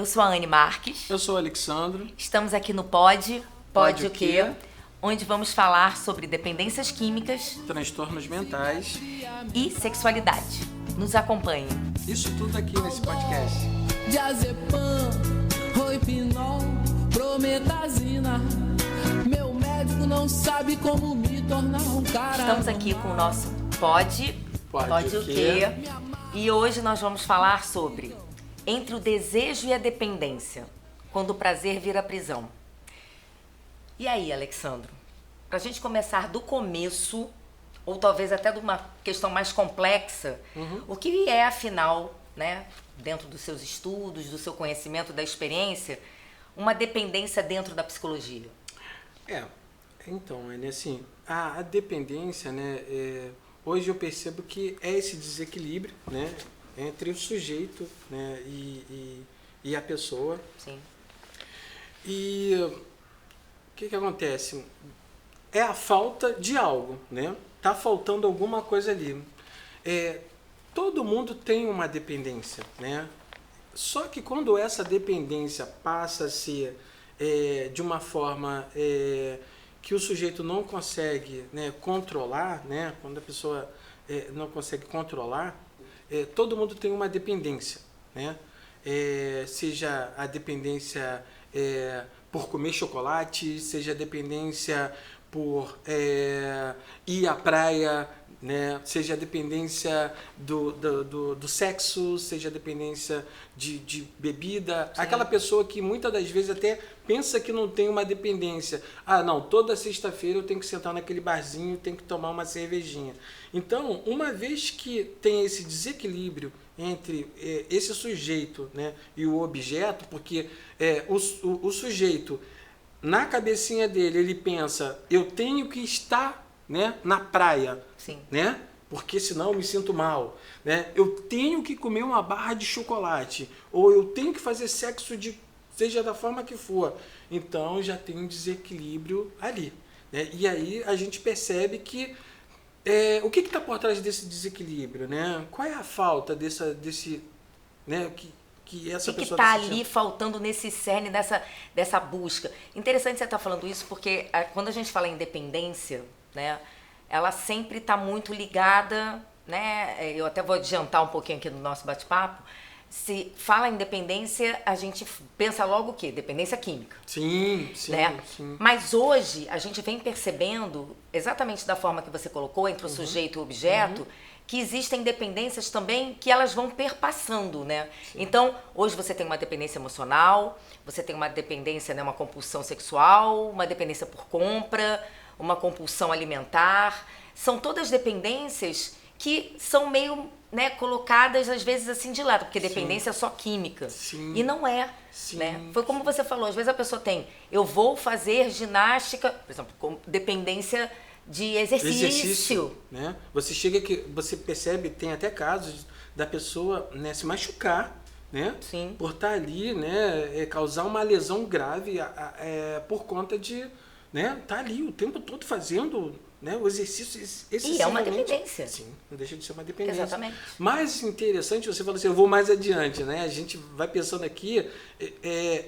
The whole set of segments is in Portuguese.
Eu sou a Anne Marques. Eu sou o Alexandro. Estamos aqui no Pode o Quê? Onde vamos falar sobre dependências químicas, Transtornos mentais e sexualidade. Nos acompanhe. Isso tudo aqui nesse podcast. Diazepam, roipinol, prometazina. Meu médico não sabe como me tornar um cara. Estamos aqui com o nosso Pode o Quê? E hoje nós vamos falar sobre entre o desejo e a dependência, quando o prazer vira prisão. E aí, Alexandro, para a gente começar do começo, ou talvez até de uma questão mais complexa, o que é, afinal, né, dentro dos seus estudos, do seu conhecimento, da experiência, uma dependência dentro da psicologia? Então, assim, a dependência, né, hoje eu percebo que é esse desequilíbrio, né, entre o sujeito, né, e a pessoa. Sim. E o que acontece? É a falta de algo, né? Tá faltando alguma coisa ali. Todo mundo tem uma dependência, né? Só que quando essa dependência passa a ser de uma forma que o sujeito não consegue, né, controlar, né? Quando a pessoa não consegue controlar, todo mundo tem uma dependência, né? Seja a dependência por comer chocolate, seja a dependência por ir à praia, né? Seja a dependência do sexo, seja a dependência de bebida. Sim. Aquela pessoa que muitas das vezes até pensa que não tem uma dependência. Ah, não, toda sexta-feira eu tenho que sentar naquele barzinho, tenho que tomar uma cervejinha. Então, uma vez que tem esse desequilíbrio entre esse sujeito, né, e o objeto, porque o sujeito, na cabecinha dele, ele pensa, eu tenho que estar, né, na praia. Sim. Né? Porque senão eu me sinto mal. Né? Eu tenho que comer uma barra de chocolate, ou eu tenho que fazer sexo seja da forma que for. Então já tem um desequilíbrio ali. Né? E aí a gente percebe que o que está por trás desse desequilíbrio? Né? Qual é a falta desse né, que essa pessoa está ali faltando nesse cerne dessa busca? Interessante você estar falando isso, porque quando a gente fala em dependência, né, ela sempre está muito ligada, né? Eu até vou adiantar um pouquinho aqui no nosso bate-papo. Se fala em dependência, a gente pensa logo o quê? Dependência química. Sim, né? Sim. Mas hoje a gente vem percebendo, exatamente da forma que você colocou, entre o sujeito e o objeto, que existem dependências também que elas vão perpassando, né? Sim. Então, hoje você tem uma dependência emocional, você tem uma dependência, né, uma compulsão sexual, uma dependência por compra, uma compulsão alimentar. São todas dependências que são meio, né, colocadas às vezes assim de lado, porque dependência é só química. Sim. E não é. Sim. Né? Foi como você falou, às vezes a pessoa tem, eu vou fazer ginástica, por exemplo, com dependência de exercício. Né? Você percebe, tem até casos da pessoa, né, se machucar, né? Sim. Por estar ali, né, causar uma lesão grave por conta de, né, tá ali o tempo todo fazendo, né, o exercício excessivamente. E é uma dependência. Sim, não deixa de ser uma dependência. Exatamente. Mais interessante, você fala assim, eu vou mais adiante, né? A gente vai pensando aqui,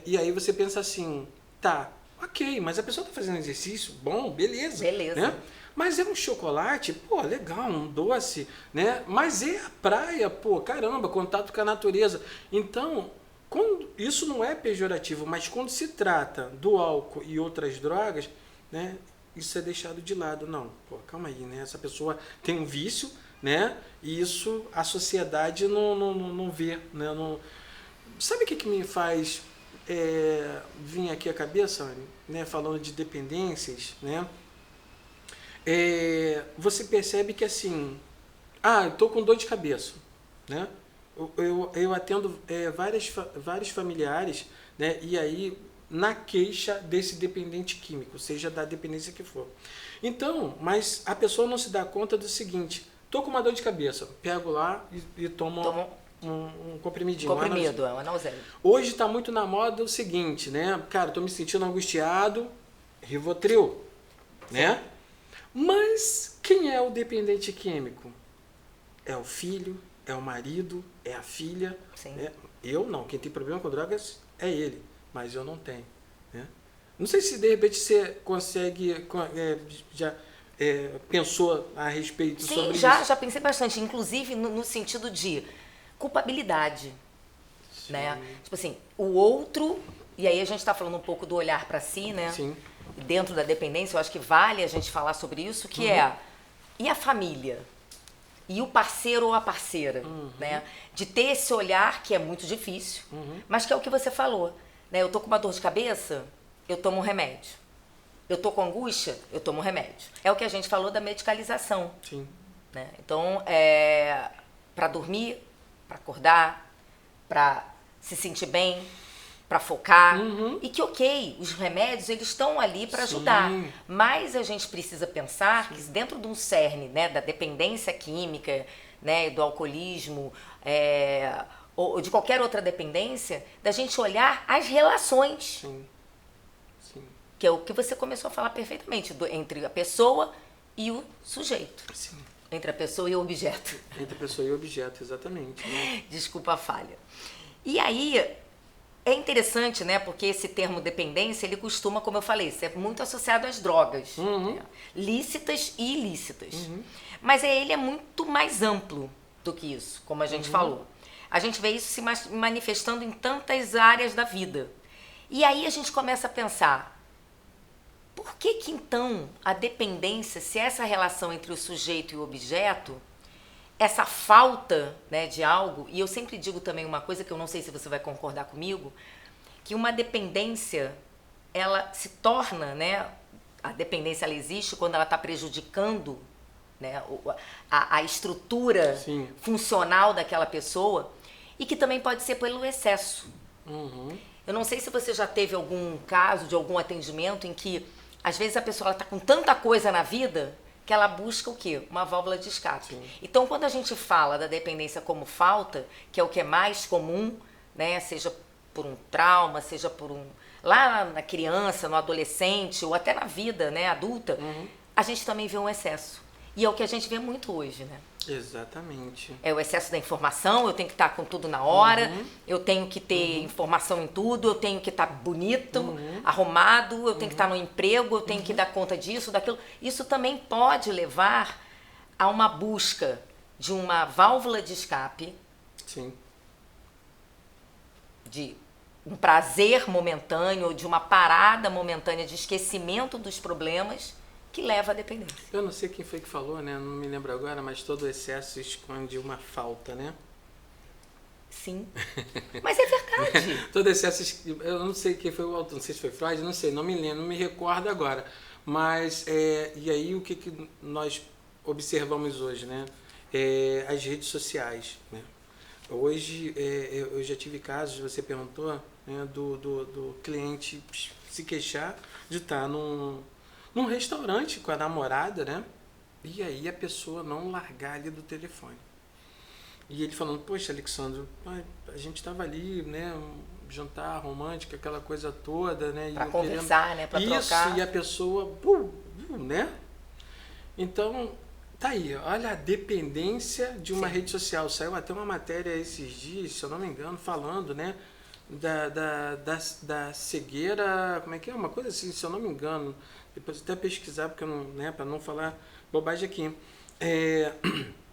e aí você pensa assim, tá, ok, mas a pessoa está fazendo exercício, bom, beleza. Né? Mas é um chocolate, pô, legal, um doce, né? Mas é a praia, pô, caramba, contato com a natureza. Então, isso não é pejorativo, mas quando se trata do álcool e outras drogas, né, isso é deixado de lado. Não, pô, calma aí, né? Essa pessoa tem um vício, né? E isso a sociedade não vê, né? Sabe o que me faz vir aqui à cabeça, né? Falando de dependências, né? Você percebe que assim, eu tô com dor de cabeça, né? Eu atendo vários familiares, né? E aí na queixa desse dependente químico, seja da dependência que for. Então, mas a pessoa não se dá conta do seguinte, tô com uma dor de cabeça, pego lá e tomo um comprimidinho. Comprimido, um analgésico. Hoje está muito na moda o seguinte, né? Cara, tô me sentindo angustiado, Rivotril, né? Mas quem é o dependente químico? É o filho, é o marido, é a filha. Sim. Né? Eu não. Quem tem problema com drogas é ele, mas eu não tenho. Né? Não sei se de repente você consegue, já pensou a respeito sobre isso. Já pensei bastante, inclusive no sentido de culpabilidade. Né? Tipo assim, o outro, e aí a gente está falando um pouco do olhar para si, né? Sim. Dentro da dependência, eu acho que vale a gente falar sobre isso, que e a família? E o parceiro ou a parceira, né? De ter esse olhar que é muito difícil, mas que é o que você falou, né? Eu tô com uma dor de cabeça, eu tomo um remédio. Eu tô com angústia, eu tomo um remédio. É o que a gente falou da medicalização. Sim. Né? Então, para dormir, para acordar, para se sentir bem, para focar. E que, ok, os remédios, eles estão ali para ajudar. Mas a gente precisa pensar que dentro de um cerne, né, da dependência química, né, do alcoolismo, ou de qualquer outra dependência, da gente olhar as relações. Sim. Que é o que você começou a falar perfeitamente, entre a pessoa e o sujeito. Sim. Entre a pessoa e o objeto. Entre a pessoa e o objeto, exatamente. Né? Desculpa a falha. E aí, é interessante, né? Porque esse termo dependência, ele costuma, como eu falei, ser muito associado às drogas. Né? Lícitas e ilícitas. Mas ele é muito mais amplo do que isso, como a gente falou. A gente vê isso se manifestando em tantas áreas da vida. E aí a gente começa a pensar, por que então a dependência, se essa relação entre o sujeito e o objeto, essa falta, né, de algo, e eu sempre digo também uma coisa que eu não sei se você vai concordar comigo, que uma dependência, ela se torna, né, a dependência ela existe quando ela está prejudicando, né, a estrutura funcional daquela pessoa, e que também pode ser pelo excesso. Eu não sei se você já teve algum caso de algum atendimento em que às vezes a pessoa está com tanta coisa na vida que ela busca o quê? Uma válvula de escape. Então, quando a gente fala da dependência como falta, que é o que é mais comum, né? Seja por um trauma, seja por lá na criança, no adolescente, ou até na vida, né, adulta, a gente também vê um excesso. E é o que a gente vê muito hoje, né? Exatamente. É o excesso da informação, eu tenho que estar com tudo na hora, eu tenho que ter informação em tudo, eu tenho que estar bonito, arrumado, eu tenho que estar no emprego, eu tenho que dar conta disso, daquilo. Isso também pode levar a uma busca de uma válvula de escape, de um prazer momentâneo, de uma parada momentânea de esquecimento dos problemas, que leva à dependência. Eu não sei quem foi que falou, né? Não me lembro agora, mas todo excesso esconde uma falta, né? Sim. Mas é verdade. Todo excesso... Eu não sei quem foi o autor, não sei se foi Freud, não sei, não me lembro, não me recordo agora. Mas, e aí o que nós observamos hoje, né? As redes sociais, né? Hoje, eu já tive casos, você perguntou, né, do cliente se queixar de estar num restaurante com a namorada, né? E aí a pessoa não largar ali do telefone. E ele falando, poxa, Alexandre, a gente estava ali, né? Um jantar romântico, aquela coisa toda, né? Para conversar, né? Para trocar. Isso, e a pessoa, né? Então, tá aí, olha a dependência de uma rede social. Saiu até uma matéria esses dias, se eu não me engano, falando, né? Da cegueira, como é que é? Uma coisa assim, se eu não me engano. Depois até pesquisar, porque eu não, né, para não falar bobagem aqui.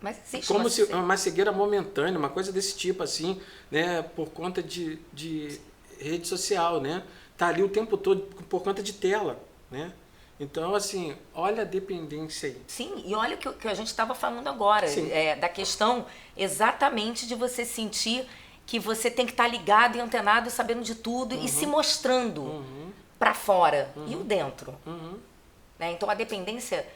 Mas existe como se uma cegueira momentânea, uma coisa desse tipo, assim, né, por conta de rede social, né? Tá ali o tempo todo por conta de tela, né? Então, assim, olha a dependência aí. Sim, e olha o que a gente estava falando agora, da questão exatamente de você sentir que você tem que estar ligado e antenado e sabendo de tudo e se mostrando para fora e o dentro. Né? Então a dependência,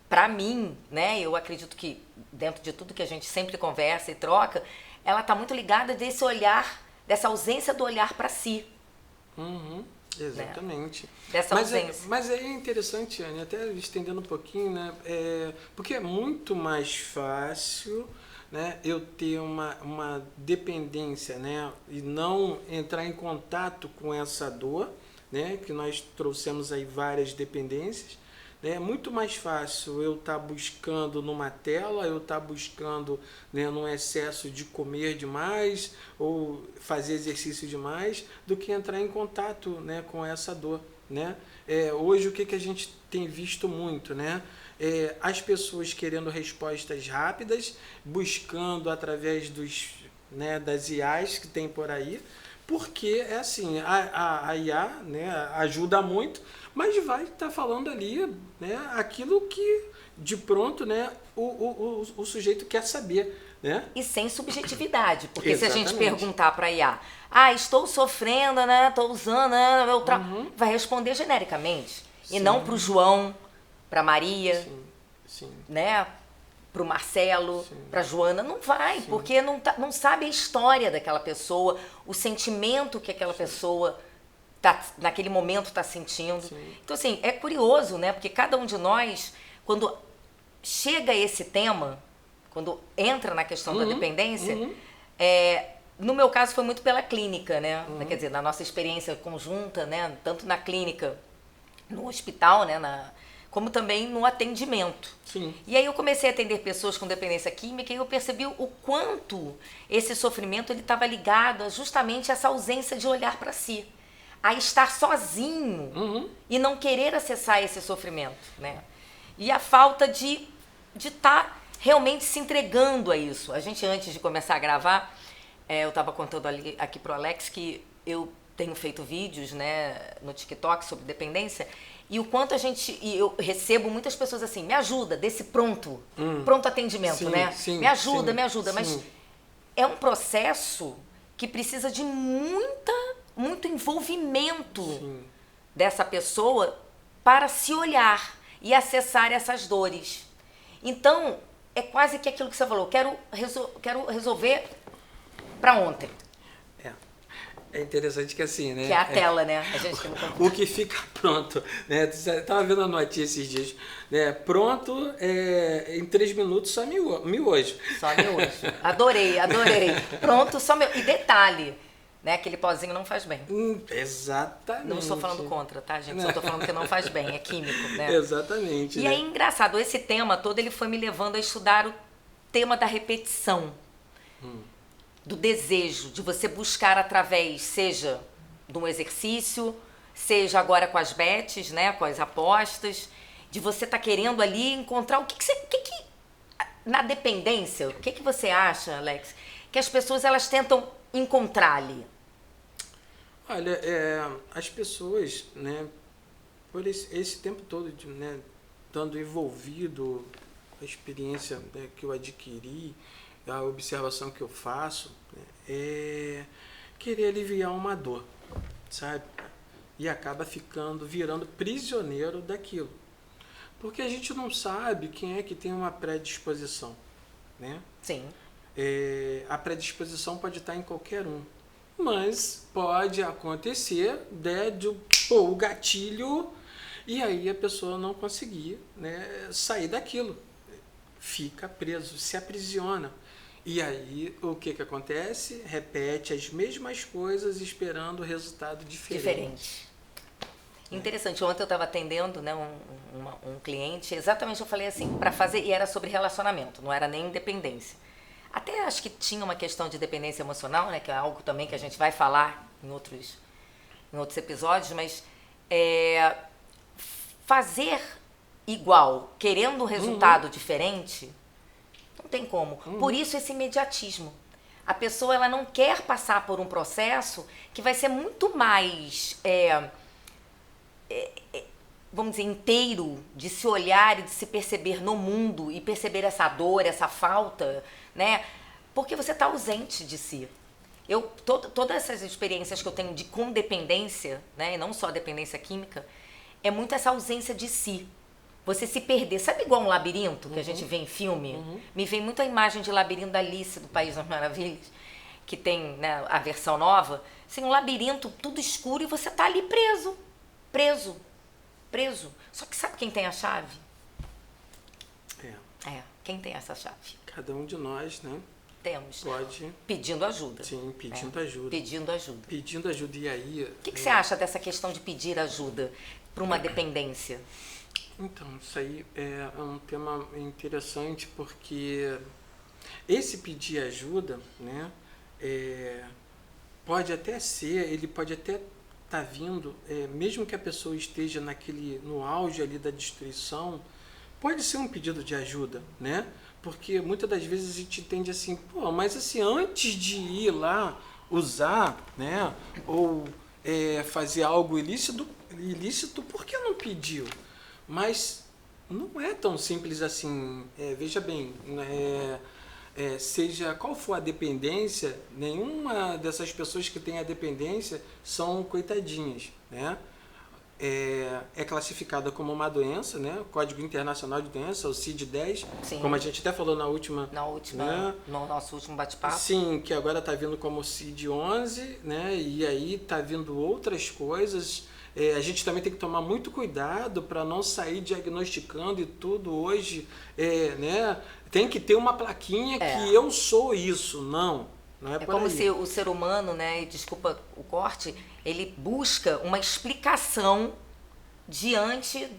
para mim, né, eu acredito que dentro de tudo que a gente sempre conversa e troca, ela está muito ligada desse olhar, dessa ausência do olhar para si. Exatamente. Né? Dessa ausência. Mas é interessante, Anny, até estendendo um pouquinho, né, porque é muito mais fácil, né, eu ter uma dependência, né, e não entrar em contato com essa dor, né, que nós trouxemos aí várias dependências, É muito mais fácil eu estar buscando numa tela, eu estar buscando, né, num excesso de comer demais ou fazer exercício demais, do que entrar em contato, né, com essa dor, né? Hoje o que a gente tem visto muito, né? As pessoas querendo respostas rápidas, buscando através das IAs que tem por aí, porque é assim, a IA, né, ajuda muito, mas vai estar falando ali, né, aquilo que de pronto, né, o sujeito quer saber, né? E sem subjetividade, porque Exatamente. Se a gente perguntar para a IA, estou sofrendo, né, estou usando, né, vai responder genericamente. Sim. E não para o João, para Maria, Sim. né, para o Marcelo, Sim. para a Joana, não vai, porque não sabe a história daquela pessoa, o sentimento que aquela pessoa naquele momento está sentindo. Sim. Então, assim, é curioso, né, porque cada um de nós, quando chega a esse tema, quando entra na questão da dependência, no meu caso foi muito pela clínica, né, quer dizer, na nossa experiência conjunta, né, tanto na clínica, no hospital, né, como também no atendimento. Sim. E aí eu comecei a atender pessoas com dependência química e eu percebi o quanto esse sofrimento estava ligado justamente a essa ausência de olhar para si, a estar sozinho e não querer acessar esse sofrimento, né? E a falta de estar realmente se entregando a isso. A gente, antes de começar a gravar, eu estava contando aqui pro Alex que eu tenho feito vídeos, né, no TikTok sobre dependência, e o quanto eu recebo muitas pessoas assim, me ajuda, desse pronto atendimento, Sim, né? sim, me ajuda, sim. Mas é um processo que precisa de muito envolvimento dessa pessoa para se olhar e acessar essas dores. Então, é quase que aquilo que você falou, quero resolver para ontem. É interessante que assim, né? Que é a tela, né? A gente o que fica pronto, né? Eu tava vendo a notícia esses dias, né? Pronto, em 3 minutos só miojo. Só miojo. Adorei. Pronto, só miojo. E detalhe, né? Aquele pozinho não faz bem. Exatamente. Não estou falando contra, tá, gente? Só estou falando que não faz bem, é químico, né? Exatamente. E aí, engraçado, esse tema todo, ele foi me levando a estudar o tema da repetição. Do desejo, de você buscar através, seja de um exercício, seja agora com as bets, né, com as apostas, de você estar querendo ali encontrar o que na dependência, o que você acha, Alex, que as pessoas elas tentam encontrar ali? Olha, as pessoas, né, por esse tempo todo, né, estando envolvido, a experiência, né, que eu adquiri, a observação que eu faço, né, é querer aliviar uma dor, sabe? E acaba virando prisioneiro daquilo. Porque a gente não sabe quem é que tem uma predisposição, né? Sim. A predisposição pode estar em qualquer um, mas pode acontecer o gatilho e aí a pessoa não conseguir, né, sair daquilo. Fica preso, se aprisiona. E aí, o que acontece? Repete as mesmas coisas esperando resultado diferente. Interessante. Ontem eu estava atendendo, né, um cliente, exatamente eu falei assim, para fazer, e era sobre relacionamento, não era nem dependência. Até acho que tinha uma questão de dependência emocional, né, que é algo também que a gente vai falar em outros episódios, mas fazer igual, querendo um resultado diferente, não tem como. Por isso esse imediatismo. A pessoa ela não quer passar por um processo que vai ser muito mais, vamos dizer, inteiro de se olhar e de se perceber no mundo e perceber essa dor, essa falta, né? Porque você está ausente de si. Todas essas experiências que eu tenho de condependência, né, e não só a dependência química, é muito essa ausência de si. Você se perder. Sabe igual um labirinto que a gente vê em filme? Me vem muito a imagem de Labirinto da Alice, do País das Maravilhas, que tem, né, a versão nova. Assim, um labirinto tudo escuro e você tá ali preso. Só que sabe quem tem a chave? Quem tem essa chave? Cada um de nós, né? Temos. Pode. Pedindo ajuda. Sim, pedindo ajuda. Pedindo ajuda. E aí... O que você acha dessa questão de pedir ajuda para uma dependência? Então, isso aí é um tema interessante, porque esse pedir ajuda, né, pode até ser, ele pode até estar vindo, mesmo que a pessoa esteja no auge ali da destruição, pode ser um pedido de ajuda, né? Porque muitas das vezes a gente entende assim, pô, mas assim, antes de ir lá usar, né, ou fazer algo ilícito, por que não pediu? Mas não é tão simples assim. Veja bem, seja qual for a dependência, nenhuma dessas pessoas que tem a dependência são coitadinhas, né? É classificada como uma doença, né? O Código Internacional de Doença, o CID-10, como a gente até falou na última, né? No nosso último bate-papo. Sim, que agora está vindo como CID-11, né? E aí está vindo outras coisas. A gente também tem que tomar muito cuidado para não sair diagnosticando e tudo hoje, né? Tem que ter uma plaquinha que eu sou isso, não é por como aí. se o ser humano, né, e desculpa o corte, ele busca uma explicação diante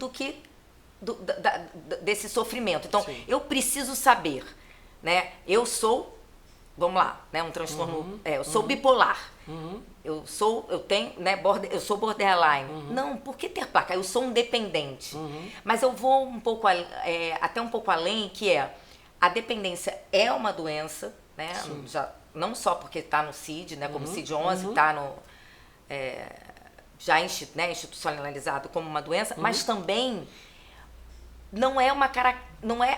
desse sofrimento. Então, eu preciso saber, né? Eu sou, vamos lá, né, um transtorno, eu sou bipolar. Eu sou borderline. Não, por que ter placa? Eu sou um dependente. Mas eu vou até um pouco além, que a dependência é uma doença, né? Não só porque está no CID, né, como CID-11, está já institucionalizado como uma doença, mas também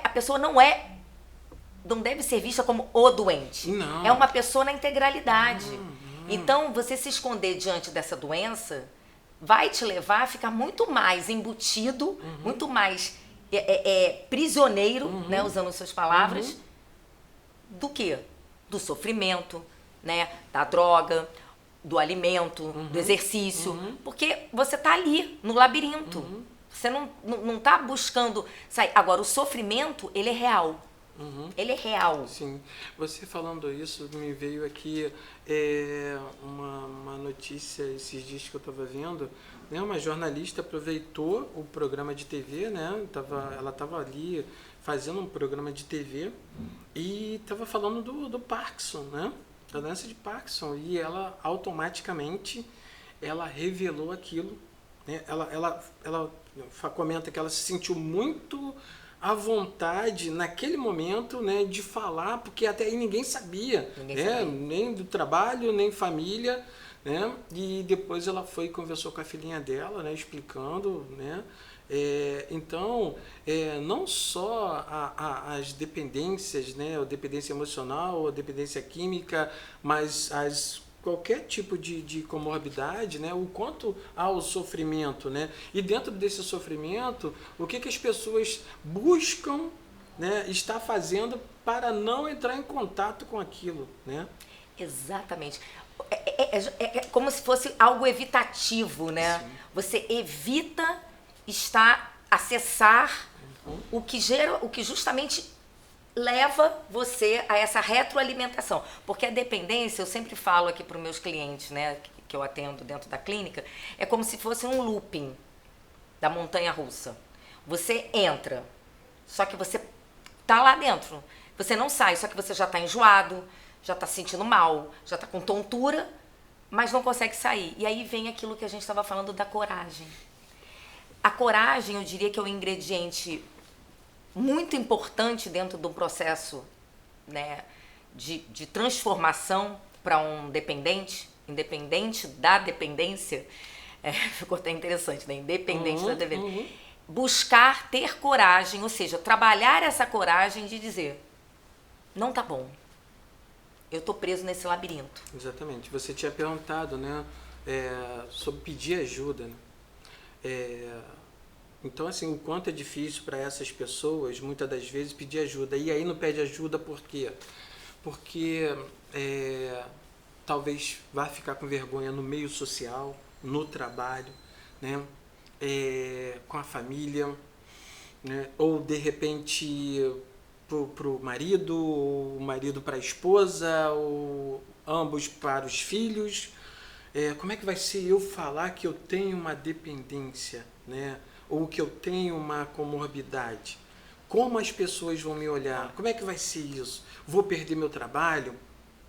a pessoa não deve ser vista como o doente. Não. É uma pessoa na integralidade. Então, você se esconder diante dessa doença vai te levar a ficar muito mais embutido, muito mais prisioneiro, né, usando suas palavras, do que do sofrimento, né, da droga, do alimento, do exercício, porque você está ali no labirinto. Você não está buscando sair. Agora, o sofrimento, ele é real. Ele é real. Sim. Você falando isso, me veio aqui uma notícia esses dias que eu estava vendo, né? Uma jornalista aproveitou o programa de TV, né? Ela estava ali fazendo um programa de TV e estava falando do Parkinson, né? Da doença de Parkinson. E ela automaticamente revelou aquilo, né? Ela comenta que ela se sentiu muito à vontade naquele momento, né, de falar, porque até aí ninguém sabia, nem do trabalho, nem família, né? E depois ela foi e conversou com a filhinha dela, né, explicando, né? Então, não só as dependências, né, a dependência emocional, a dependência química, mas qualquer tipo de comorbidade, né, o quanto há o sofrimento, né? E dentro desse sofrimento, o que as pessoas buscam, né, estar fazendo para não entrar em contato com aquilo, né? Exatamente. É como se fosse algo evitativo, né? Sim. Você evita acessar o que justamente leva você a essa retroalimentação. Porque a dependência, eu sempre falo aqui para os meus clientes, né, que eu atendo dentro da clínica, é como se fosse um looping da montanha-russa. Você entra, só que você tá lá dentro. Você não sai, só que você já está enjoado, já está se sentindo mal, já está com tontura, mas não consegue sair. E aí vem aquilo que a gente estava falando da coragem. A coragem, eu diria que é um ingrediente muito importante dentro do processo, né, de transformação para um dependente, independente da dependência. Ficou até interessante, né? Independente da dependência. Buscar ter coragem, ou seja, trabalhar essa coragem de dizer, não tá bom, eu tô preso nesse labirinto. Exatamente. Você tinha perguntado, né, sobre pedir ajuda, né? Então, assim, o quanto é difícil para essas pessoas, muitas das vezes, pedir ajuda. E aí não pede ajuda por quê? Porque talvez vá ficar com vergonha no meio social, no trabalho, né? Com a família, né? Ou, de repente, pro marido, ou o marido para a esposa, ou ambos para os filhos. Como é que vai ser eu falar que eu tenho uma dependência, né? ou que eu tenho uma comorbidade? Como as pessoas vão me olhar? Como é que vai ser isso? Vou perder meu trabalho?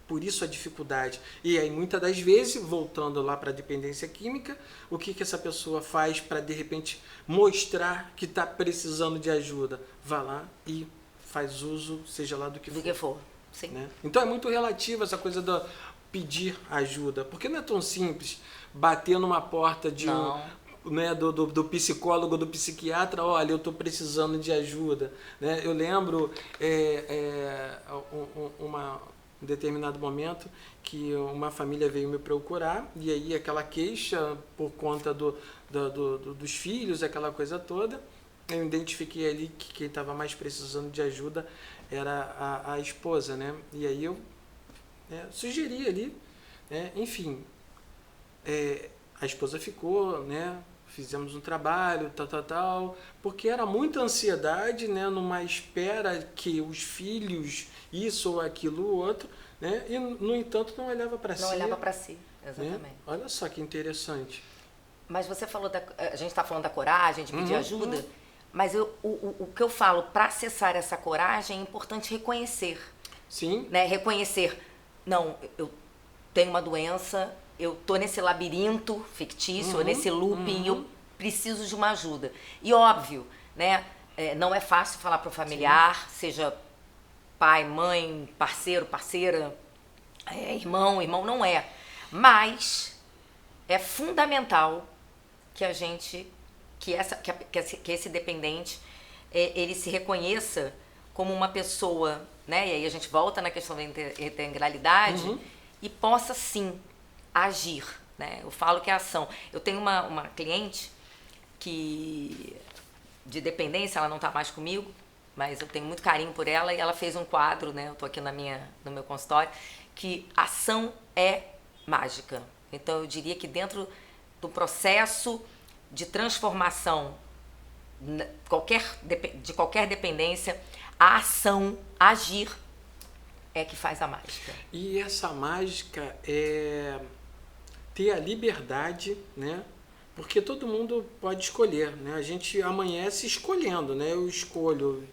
Por isso a dificuldade. E aí, muitas das vezes, voltando lá para a dependência química, o que essa pessoa faz para, de repente, mostrar que está precisando de ajuda? Vá lá e faz uso, seja lá do que for. Sim. Né? Então, é muito relativo essa coisa do pedir ajuda. Porque não é tão simples bater numa porta de do psicólogo, do psiquiatra, olha, eu estou precisando de ajuda. Né? Eu lembro um determinado momento que uma família veio me procurar e aí aquela queixa por conta dos filhos, aquela coisa toda, eu identifiquei ali que quem estava mais precisando de ajuda era a esposa, né? E aí eu sugeri ali, né? Enfim, a esposa ficou, né? Fizemos um trabalho, tal, porque era muita ansiedade, né? Numa espera que os filhos, isso ou aquilo ou outro, né? E, no entanto, não olhava para si. Não olhava para si, exatamente. Né? Olha só que interessante. Mas você falou, a gente está falando da coragem, de pedir ajuda, mas o que eu falo, para acessar essa coragem, é importante reconhecer. Sim. Né? Reconhecer, não, eu tenho uma doença, eu tô nesse labirinto fictício, nesse looping, eu preciso de uma ajuda. E óbvio, né, não é fácil falar para o familiar, seja pai, mãe, parceiro, parceira, irmão, não é. Mas é fundamental que a gente, que esse dependente, ele se reconheça como uma pessoa, né, e aí a gente volta na questão da integralidade, e possa sim agir, né? Eu falo que é ação. Eu tenho uma cliente que, de dependência, ela não está mais comigo, mas eu tenho muito carinho por ela e ela fez um quadro, né? Eu estou aqui no meu consultório, que ação é mágica. Então eu diria que dentro do processo de transformação de qualquer dependência, a ação, agir, é que faz a mágica. E essa mágica é ter a liberdade, né? Porque todo mundo pode escolher, né? A gente amanhece escolhendo, né? Eu escolho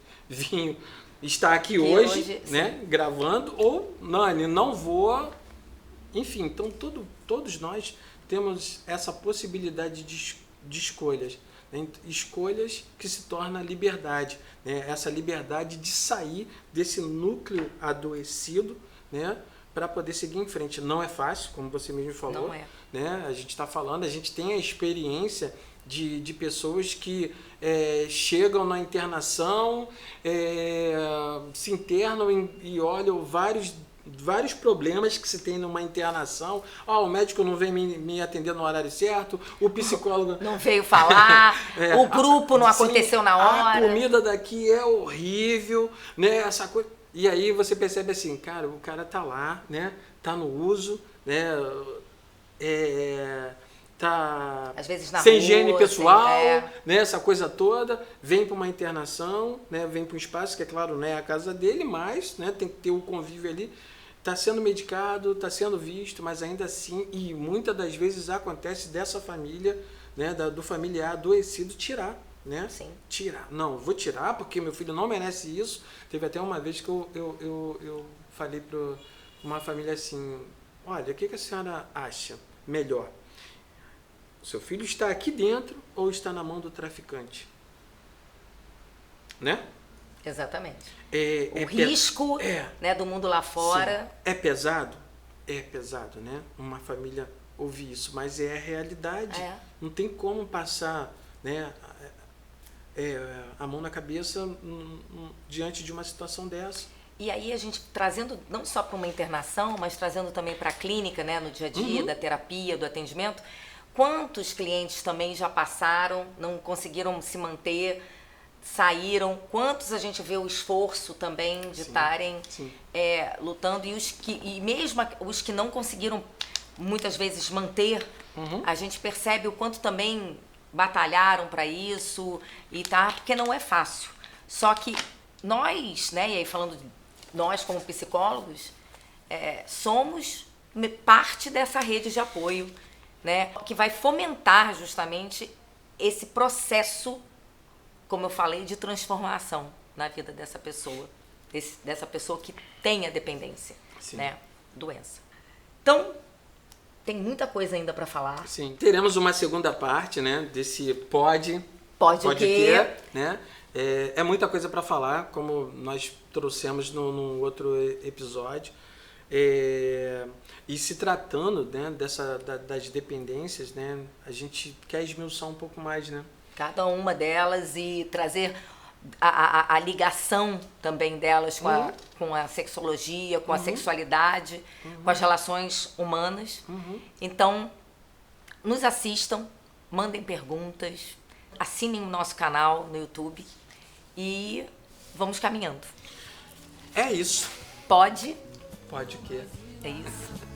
estar aqui hoje, né? Gravando, ou não vou. Enfim, então todos nós temos essa possibilidade de escolhas. Né? Escolhas que se torna liberdade, né? Essa liberdade de sair desse núcleo adoecido, né? Para poder seguir em frente. Não é fácil, como você mesmo falou. Não é. Né? A gente está falando, a gente tem a experiência de pessoas que chegam na internação, se internam e olham vários problemas que se tem numa internação. O médico não vem me atender no horário certo, o psicólogo não veio falar, o grupo não aconteceu na hora. A comida daqui é horrível, né? Essa coisa. E aí você percebe assim, cara, o cara tá lá, né? Tá no uso, né? Tá às vezes na sem rua, higiene pessoal, né? Essa coisa toda, vem para uma internação, né? Vem para um espaço que é claro, não é a casa dele, mas, né? Tem que ter o convívio ali. Está sendo medicado, está sendo visto, mas ainda assim, e muitas das vezes acontece dessa família, né? Do familiar adoecido tirar. Né? Sim. Tirar. Não, vou tirar porque meu filho não merece isso. Teve até uma vez que eu falei para uma família assim, olha, o que a senhora acha melhor? O seu filho está aqui dentro ou está na mão do traficante? Né? Exatamente. O risco né, do mundo lá fora. Sim. É pesado? É pesado, né? Uma família ouvir isso, mas é a realidade. Não tem como passar, né, a mão na cabeça diante de uma situação dessa. E aí a gente trazendo não só para uma internação, mas trazendo também para a clínica, né, no dia a dia, da terapia, do atendimento, quantos clientes também já passaram, não conseguiram se manter, saíram, quantos a gente vê o esforço também de estarem lutando, e mesmo os que não conseguiram muitas vezes manter, a gente percebe o quanto também batalharam para isso, porque não é fácil. Só que nós, né, e aí falando de nós como psicólogos, somos parte dessa rede de apoio, né, que vai fomentar justamente esse processo, como eu falei, de transformação na vida dessa pessoa, dessa pessoa que tem a dependência, né? Doença. Então, tem muita coisa ainda para falar. Sim. Teremos uma segunda parte, né? Desse pode o quê? Né? É muita coisa para falar, como nós trouxemos no outro episódio. E se tratando, né, das dependências, né? A gente quer esmiuçar um pouco mais, né? Cada uma delas e trazer a ligação também delas com a sexologia, com a sexualidade, com as relações humanas. Então, nos assistam, mandem perguntas, assinem o nosso canal no YouTube e vamos caminhando. É isso. Pode o quê? É isso.